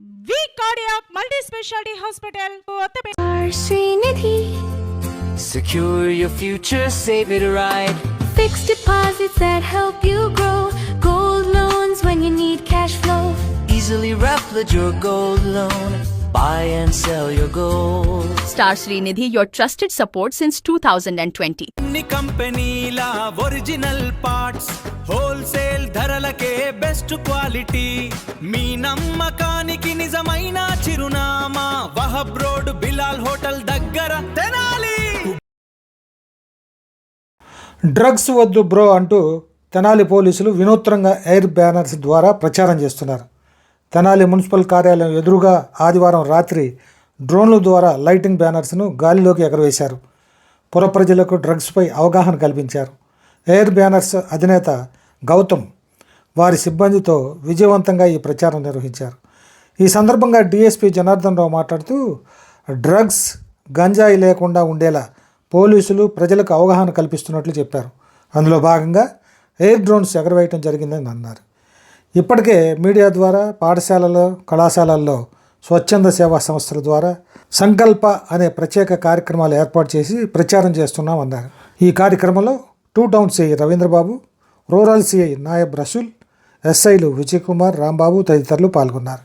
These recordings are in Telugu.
V Cardiac Multi-Specialty Hospital. Srinidhi. Secure your future, save it right. Fixed deposits that help you grow. Gold loans when you need cash flow. Easily replicate your gold loan. Buy and sell your gold. Star Srinidhi, your trusted support since 2020. అన్ని కంపెనీల ఒరిజినల్ పార్ట్స్ హోల్సేల్ ధరలకే బెస్ట్ క్వాలిటీ మీ నమ్మకానికి నిజమైన చిరునామా వహబ్ రోడ్ బిలాల్ హోటల్ దగ్గర తెనాలి. డ్రగ్స్ వద్దు బ్రో అంటూ తెనాలి పోలీసులు వినూత్నంగా ఎయిర్ బ్యానర్స్ ద్వారా ప్రచారం చేస్తున్నారు. తెనాలి మున్సిపల్ కార్యాలయం ఎదురుగా ఆదివారం రాత్రి డ్రోన్ల ద్వారా లైటింగ్ బ్యానర్స్ను గాలిలోకి ఎగరవేశారు. పుర ప్రజలకు డ్రగ్స్పై అవగాహన కల్పించారు. ఎయిర్ బ్యానర్స్ అధినేత గౌతమ్ వారి సిబ్బందితో విజయవంతంగా ఈ ప్రచారం నిర్వహించారు. ఈ సందర్భంగా డిఎస్పీ జనార్దన్ రావు మాట్లాడుతూ డ్రగ్స్ గంజాయి లేకుండా ఉండేలా పోలీసులు ప్రజలకు అవగాహన కల్పిస్తున్నట్లు చెప్పారు. అందులో భాగంగా ఎయిర్ డ్రోన్స్ ఎగరవేయటం జరిగిందని అన్నారు. ఇప్పటికే మీడియా ద్వారా పాఠశాలలో కళాశాలల్లో స్వచ్ఛంద సేవా సంస్థల ద్వారా సంకల్ప అనే ప్రత్యేక కార్యక్రమాలు ఏర్పాటు చేసి ప్రచారం చేస్తున్నామన్నారు. ఈ కార్యక్రమంలో 2 town CI Ravindrababu, rural CI Nayab Rasool, ఎస్ఐలు విజయ్ కుమార్, రాంబాబు తదితరులు పాల్గొన్నారు.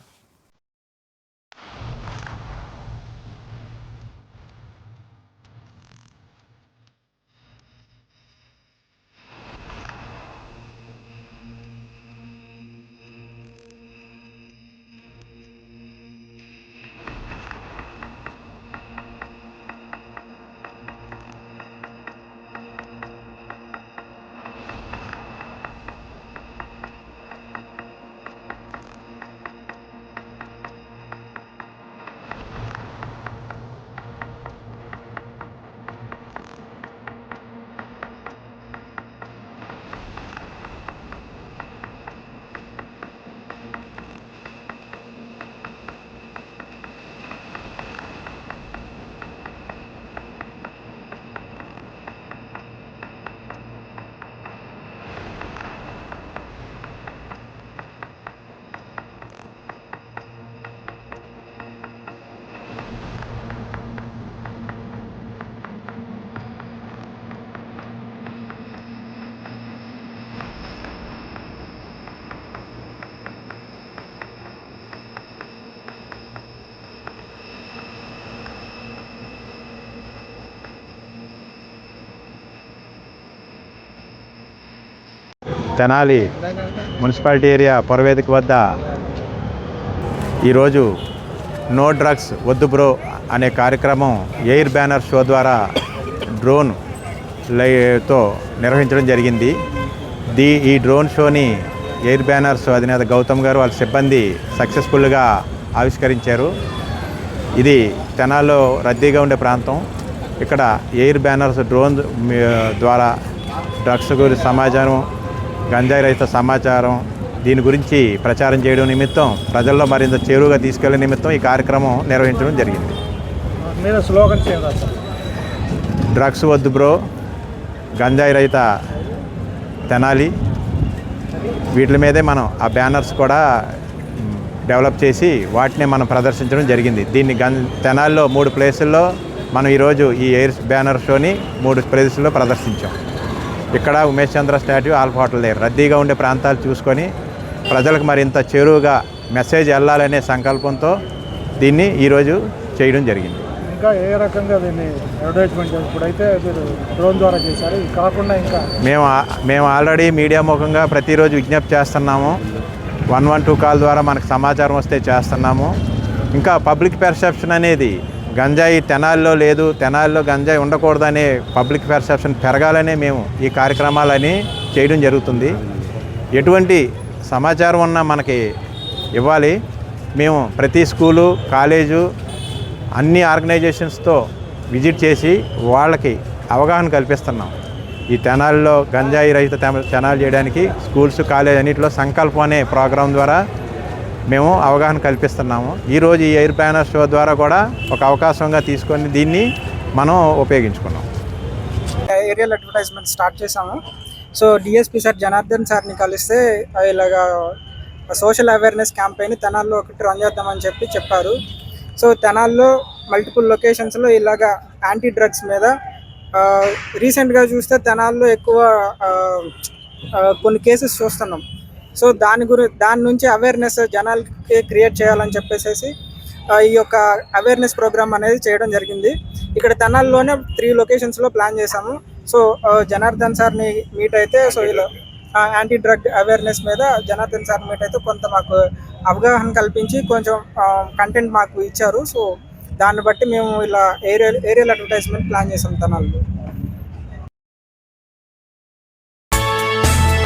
తెనాలి మున్సిపాలిటీ ఏరియా పురవేదిక వద్ద ఈరోజు నో డ్రగ్స్ వద్దు బ్రో అనే కార్యక్రమం ఎయిర్ బ్యానర్ షో ద్వారా డ్రోన్ తో నిర్వహించడం జరిగింది. ఈ డ్రోన్ షోని ఎయిర్ బ్యానర్స్ అధినేత గౌతమ్ గారు వాళ్ళ సిబ్బంది సక్సెస్ఫుల్గా ఆవిష్కరించారు. ఇది తెనాల్లో రద్దీగా ఉండే ప్రాంతం. ఇక్కడ ఎయిర్ బ్యానర్స్ డ్రోన్ ద్వారా డ్రగ్స్ గురించి సమాచారం, గంజాయి రహిత సమాచారం దీని గురించి ప్రచారం చేయడం నిమిత్తం ప్రజల్లో మరింత చేరువుగా తీసుకెళ్లే నిమిత్తం ఈ కార్యక్రమం నిర్వహించడం జరిగింది. డ్రగ్స్ వద్దు బ్రో, గంజాయి రహిత తెనాలి, వీటి మీదే మనం ఆ బ్యానర్స్ కూడా డెవలప్ చేసి వాటిని మనం ప్రదర్శించడం జరిగింది. దీన్ని తెనాలిలో 3 ప్లేసుల్లో మనం ఈరోజు ఈ ఎయిర్ బ్యానర్ షోని 3 ప్లేసుల్లో ప్రదర్శించాం. ఇక్కడ ఉమేష్ చంద్ర స్టాట్యూ, ఆల్ఫా హోటల్ దగ్గర రద్దీగా ఉండే ప్రాంతాలు చూసుకొని ప్రజలకు మరింత చేరువుగా మెసేజ్ వెళ్ళాలనే సంకల్పంతో దీన్ని ఈరోజు చేయడం జరిగింది. ఇంకా ఏ రకంగా దీన్ని అడ్వర్టైజ్మెంట్ ఇప్పుడైతే డ్రోన్ ద్వారా చేశారు, ఇది కాకుండా ఇంకా మేము ఆల్రెడీ మీడియా ముఖంగా ప్రతిరోజు విజ్ఞప్తి చేస్తున్నాము. 112 కాల్ ద్వారా మనకు సమాచారం వస్తే చేస్తున్నాము. ఇంకా పబ్లిక్ పెర్సెప్షన్ అనేది గంజాయి తెనాలిలో లేదు, తెనాలిలో గంజాయి ఉండకూడదనే పబ్లిక్ పెర్సెప్షన్ పెరగాలనే మేము ఈ కార్యక్రమాలని చేయడం జరుగుతుంది. ఎటువంటి సమాచారం ఉన్నా మనకి ఇవ్వాలి. మేము ప్రతి స్కూలు, కాలేజు, అన్ని ఆర్గనైజేషన్స్తో విజిట్ చేసి వాళ్ళకి అవగాహన కల్పిస్తున్నాం. ఈ తెనాలిలో గంజాయి రహిత తెనాలి చేయడానికి స్కూల్స్, కాలేజ్ అన్నింటిలో సంకల్పం అనే ప్రోగ్రాం ద్వారా మేము అవగాహన కల్పిస్తున్నాము. ఈరోజు ఈ ఎయిర్ బ్యానర్ షో ద్వారా కూడా ఒక అవకాశంగా తీసుకొని దీన్ని మనం ఉపయోగించుకున్నాం. ఏరియల్ అడ్వర్టైజ్మెంట్ స్టార్ట్ చేసాము. సో డిఎస్పీ సార్ జనార్దన్ సార్ని కలిస్తే ఇలాగా సోషల్ అవేర్నెస్ క్యాంపెయిన్ తెనాల్లో ఒకటి రన్ చేద్దామని చెప్పారు. సో తెనాల్లో మల్టిపుల్ లొకేషన్స్లో ఇలాగా యాంటీ డ్రగ్స్ మీద రీసెంట్గా చూస్తే తెనాల్లో ఎక్కువ కొన్ని కేసెస్ చూస్తున్నాం. సో దాని నుంచి అవేర్నెస్ జనాలకి క్రియేట్ చేయాలని చెప్పేసి ఈ యొక్క అవేర్నెస్ ప్రోగ్రామ్ అనేది చేయడం జరిగింది. ఇక్కడ తెనాల్లోనే 3 లొకేషన్స్లో ప్లాన్ చేశాము. సో జనార్దన్ సార్ని మీట్ అయితే సో ఇలా యాంటీ డ్రగ్ అవేర్నెస్ మీద జనార్దన్ సార్ మీట్ అయితే కొంత మాకు అవగాహన కల్పించి కొంచెం కంటెంట్ మాకు ఇచ్చారు. సో దాన్ని బట్టి మేము ఇలా ఏరియల్ అడ్వర్టైజ్మెంట్ ప్లాన్ చేసాం తెనాల్లో.